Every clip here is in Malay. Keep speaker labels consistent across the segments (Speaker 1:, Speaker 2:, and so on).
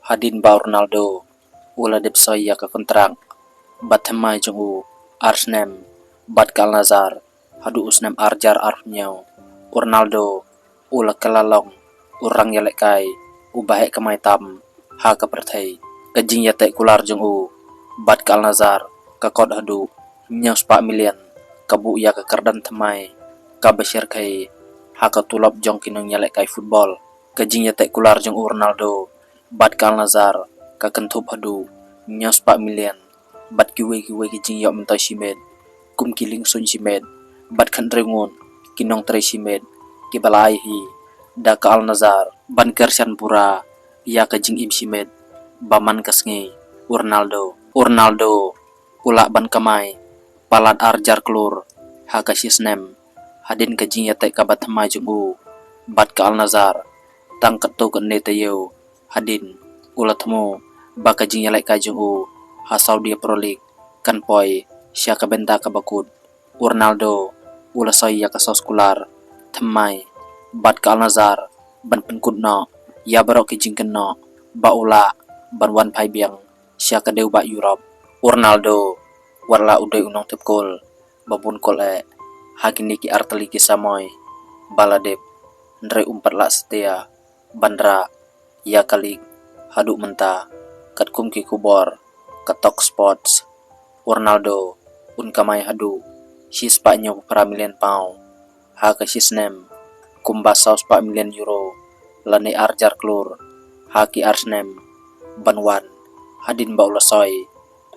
Speaker 1: Hadin ba Ronaldo ula dep soya ka kontrak bat thamai jong u Arsenal bat kal nazar hadu usnam arjar arfnyau Ronaldo ula kalalong urang yalek kai ubahe kamai tam ha ka perthai kajing yate kular jong u bat kal nazar ka kod hadu nyau spa million kabu ya ka kardan thamai ka bashir kai ha ka tulop jong kinong yalek kai football kajing yate kular jong u Ronaldo bat kal nazar ka kantup hadu nyau spa million bat kiwe kijing yok mentai simet kum kiling sun simet bat khan rengun kinong tre simet ki balai hi da ka al nazar ban kersan pura ya ka jing im simet baman kasngi Ronaldo ula ban kamai palat arjar klur ha ka sisnem hadin ka jing yate ka bat thamai jong u bat ka al nazar tang ka to ka ne tayo hadin ula thmo ba ka jing yalek ka jong u ha Saudi Pro League kan poi sya ka benda ka bakut Ronaldo ula soy ya ka soskular thamai bat ka al nazar ban penkut no ya barok ki jing kan no ba ula ban wan phai biang sya ka deu ba Europe Ronaldo warla udai unong tep kol babun kol hakini ki artali ki samoy baladep ndre umpat la setia bandra ya kalik hadu menta kat kum ki kubor katok sports Ronaldo un kamai hadu si Spanyol pra million pound ha ka sisnem kumba saus pa million euro lani arjar klur ha ki Arsenal banwan hadin ba ula soy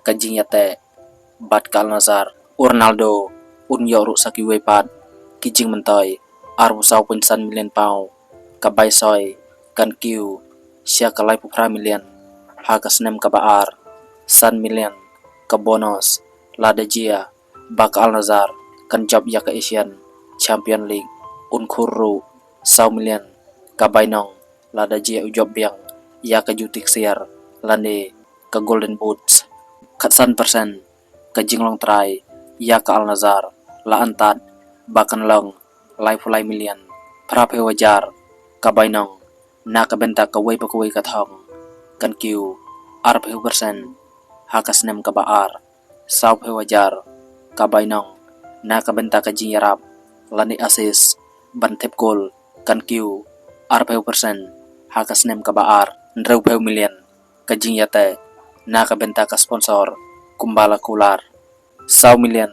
Speaker 1: kajing yate bat kal nazar Ronaldo un yoru saki wepat kijing mentoy arbu sau punsan million pound kabai soy kan kiu sia kalai pra million ha ka snem ka baar san million ka bonus lada jia bak al nazar kan job ya ka Asian Champion League un khuru sau million ka bainong lada jia u job biang ya ka jutik siar lane ka golden boots khatsan persen ka jinglong trai ya ka al nazar la antat bakan long lai fulai million praphe wajar ka bainong na ka benta ka wei pa ka thong kan kiu arphe persen ha ka snem ka baar sau phe wajar ka bainong na ka benta ka jing yarap lani assist ban thep gol kan kiu arphe persen ha ka snem ka baar ndreu phe million ka jing yate na ka benta ka sponsor kumbala kular sau million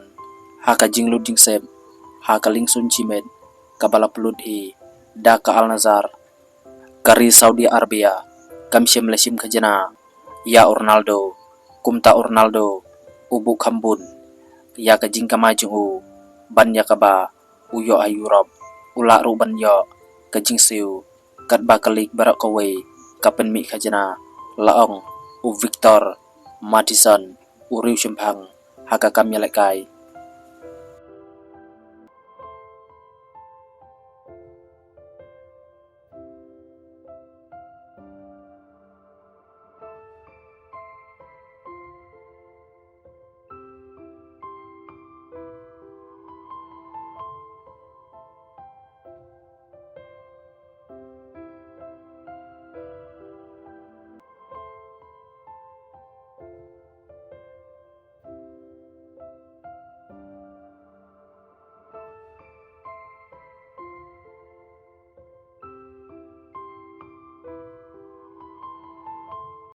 Speaker 1: ha ka jing luding sep ha ka ling sun chimet ka bala plut hi da ka al nazar kari Saudi Arabia kam shem lashim khajana ya Ronaldo kumta Ronaldo ubu khambun ya ka jing kama jung u ban ya ka ba uyo a Europe ula ru ban yo ka jing siu kat ba kalik barak ka wei ka pen mi khajana laong u Victor Madison u riu chimpang ha ka kam yalek kai